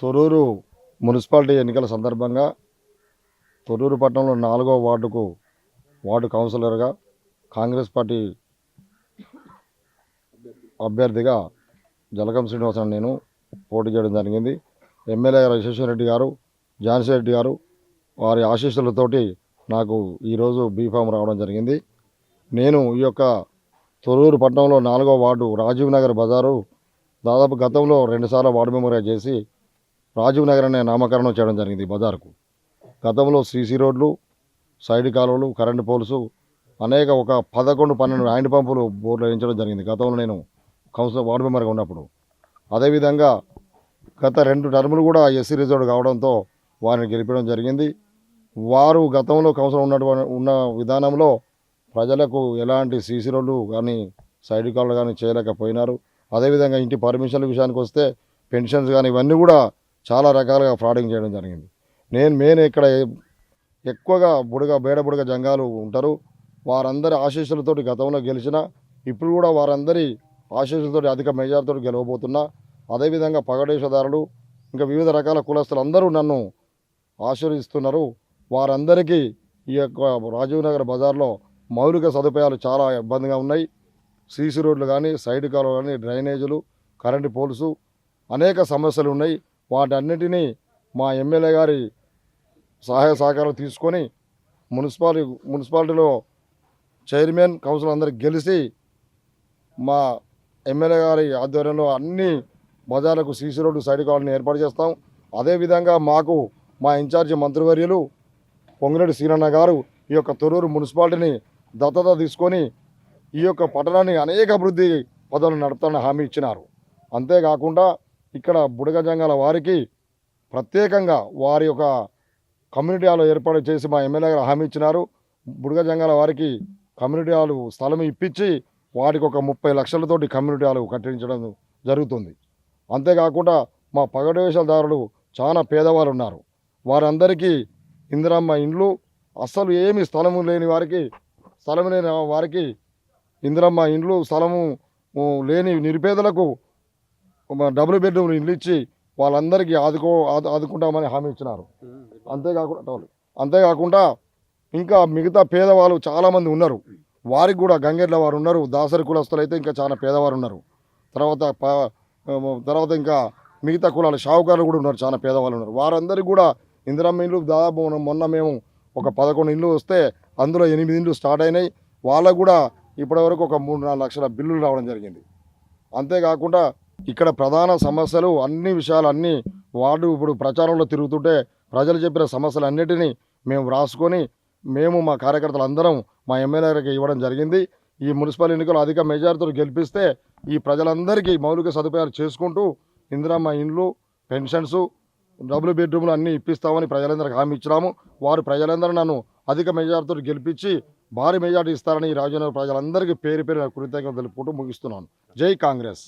Thorrur municipality ఎన్నికల సందర్భంగా తొర్రూరు పట్టణంలో 4వ వార్డుకు వార్డు కౌన్సిలర్గా కాంగ్రెస్ పార్టీ అభ్యర్థిగా జలగం శ్రీనివాసన్ నేను పోటీ చేయడం జరిగింది. ఎమ్మెల్యే యశస్వి రెడ్డి గారు, ఝాన్సీ రెడ్డి గారు వారి ఆశీస్సులతోటి నాకు ఈరోజు బీఫామ్ రావడం జరిగింది. నేను ఈ యొక్క తొర్రూరు పట్టణంలో 4వ వార్డు రాజీవ్ నగర్ బజారు దాదాపు గతంలో 2 సార్లు వార్డు మెంబర్గా చేసి రాజీవ్ నగర్ అనే నామకరణం చేయడం జరిగింది. బజార్కు గతంలో సీసీ రోడ్లు, సైడ్ కాలువలు, కరెంటు పోల్స్ అనేక ఒక 11-12 హ్యాండ్ పంపులు బోర్లు వేయించడం జరిగింది గతంలో నేను కౌన్సిలర్ వార్డు మెంబర్గా ఉన్నప్పుడు. అదేవిధంగా గత 2 టర్ములు కూడా ఎస్సీ రిజర్వ్డ్ కావడంతో వారిని గెలిపడం జరిగింది. వారు గతంలో కౌన్సిలర్ ఉన్న విధానంలో ప్రజలకు ఎలాంటి సీసీ రోడ్లు కానీ సైడ్ కాలువలు కానీ చేయలేకపోయినారు. అదేవిధంగా ఇంటి పర్మిషన్ల విషయానికి వస్తే పెన్షన్స్ కానీ ఇవన్నీ కూడా చాలా రకాలుగా ఫ్రాడింగ్ చేయడం జరిగింది. నేను ఇక్కడ ఎక్కువగా బేడబుడగ జంగాలు ఉంటారు. వారందరి ఆశీస్సులతోటి గతంలో గెలిచిన, ఇప్పుడు కూడా వారందరి ఆశీస్సులతోటి అధిక మెజార్టీతో గెలవబోతున్నా. అదేవిధంగా పగడేషదారులు ఇంకా వివిధ రకాల కులస్తులు అందరూ నన్ను ఆశీర్వదిస్తున్నారు. వారందరికీ ఈ యొక్క రాజీవ్ నగర్ బజార్లో మౌలిక సదుపాయాలు చాలా ఇబ్బందిగా ఉన్నాయి. సీసీ రోడ్లు కానీ, సైడ్ కాలువలు కానీ, డ్రైనేజీలు, కరెంటు పోల్స్ అనేక సమస్యలు ఉన్నాయి. వాటన్నిటినీ మా ఎమ్మెల్యే గారి సహాయ సహకారాలు తీసుకొని మున్సిపాలిటీలో చైర్మన్ కౌన్సిల్ అందరికి గెలిచి మా ఎమ్మెల్యే గారి ఆధ్వర్యంలో అన్ని బజార్లకు సీసీ రోడ్డు సైడ్ కాలనీ ఏర్పాటు చేస్తాం. అదేవిధంగా మాకు మా ఇన్ఛార్జి మంత్రివర్యులు పొంగిరెడ్డి శ్రీరన్న గారు ఈ యొక్క తొర్రూరు మున్సిపాలిటీని దత్తత తీసుకొని ఈ యొక్క పట్టణాన్ని అనేక అభివృద్ధి పనులు నడుపుతానని హామీ ఇచ్చినారు. అంతేకాకుండా ఇక్కడ బుడగ జంగాల వారికి ప్రత్యేకంగా వారి యొక్క కమ్యూనిటీ హాల్ ఏర్పాటు చేసి మా ఎమ్మెల్యే గారు హామీ ఇచ్చినారు. బుడగ జంగాల వారికి కమ్యూనిటీ హాల్ స్థలం ఇప్పించి వాటికి ఒక 30 లక్షలతోటి కమ్యూనిటీ హాల్ కట్టించడం జరుగుతుంది. అంతేకాకుండా మా పగడవేషదారులు చాలా పేదవారు ఉన్నారు. వారందరికీ ఇందిరమ్మ ఇండ్లు, అస్సలు ఏమి స్థలము లేని వారికి ఇందిరమ్మ ఇండ్లు, స్థలము లేని నిరుపేదలకు డబుల్ బెడ్రూమ్ ఇల్లు ఇచ్చి వాళ్ళందరికీ ఆదుకుంటామని హామీ ఇచ్చినారు. అంతేకాకుండా ఇంకా మిగతా పేదవాళ్ళు చాలామంది ఉన్నారు. వారికి కూడా గంగెడ్ల వారు ఉన్నారు, దాసరి కులస్తులు అయితే ఇంకా చాలా పేదవారు ఉన్నారు. తర్వాత ఇంకా మిగతా కులాలు షావుకారులు కూడా ఉన్నారు, చాలా పేదవాళ్ళు ఉన్నారు. వారందరికీ కూడా ఇందిరమ్మ ఇండ్లు దాదాపు మొన్న మేము ఒక 11 ఇండ్లు వస్తే అందులో 8 ఇండ్లు స్టార్ట్ అయినాయి. వాళ్ళకు కూడా ఇప్పటివరకు ఒక 3-4 లక్షల బిల్లులు రావడం జరిగింది. అంతేకాకుండా ఇక్కడ ప్రధాన సమస్యలు అన్ని విషయాలు అన్నీ వార్డు ఇప్పుడు ప్రచారంలో తిరుగుతుంటే ప్రజలు చెప్పిన సమస్యలు అన్నిటినీ మేము రాసుకొని మేము మా కార్యకర్తలు అందరం మా ఎమ్మెల్యేకి ఇవ్వడం జరిగింది. ఈ మున్సిపల్ ఎన్నికలు అధిక మెజారిటీతో గెలిపిస్తే ఈ ప్రజలందరికీ మౌలిక సదుపాయాలు చేసుకుంటూ ఇందిరమ్మ ఇండ్లు, పెన్షన్స్, డబుల్ బెడ్రూమ్లు అన్నీ ఇప్పిస్తామని ప్రజలందరికీ హామీ ఇచ్చినాము. వారు ప్రజలందరూ నన్ను అధిక మెజారిటీతో గెలిపించి భారీ మెజార్టీ ఇస్తారని ఈ రాజధాని ప్రజలందరికీ పేరు కృతజ్ఞతలు తెలుపుకుంటూ ముగిస్తున్నాను. జై కాంగ్రెస్.